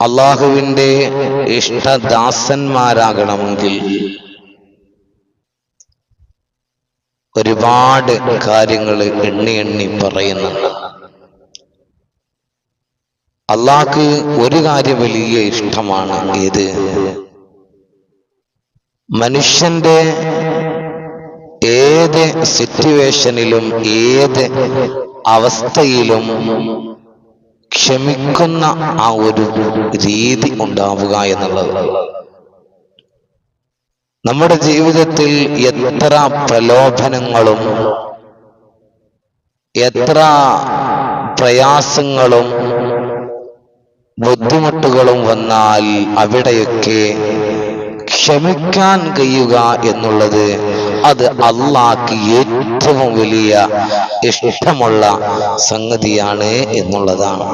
അള്ളാഹുവിൻ്റെ ഇഷ്ടദാസന്മാരാകണമെങ്കിൽ ഒരുപാട് കാര്യങ്ങൾ എണ്ണി എണ്ണി പറയുന്നുണ്ട്. അള്ളാഹ്ക്ക് ഒരു കാര്യം വലിയ ഇഷ്ടമാണ്. ഏത്? മനുഷ്യന്റെ ഏത് സിറ്റുവേഷനിലും ഏത് അവസ്ഥയിലും ക്ഷമിക്കുന്ന ആ ഒരു രീതി ഉണ്ടാവുക എന്നുള്ളത്. നമ്മുടെ ജീവിതത്തിൽ എത്ര പ്രലോഭനങ്ങളും എത്ര പ്രയാസങ്ങളും ബുദ്ധിമുട്ടുകളും വന്നാൽ അവിടെയൊക്കെ ക്ഷമിക്കാൻ കഴിയുക എന്നുള്ളത് അത് അള്ളാഹ്ക്ക് ഏറ്റവും വലിയ ഇഷ്ടമുള്ള സംഗതിയാണ് എന്നുള്ളതാണ്.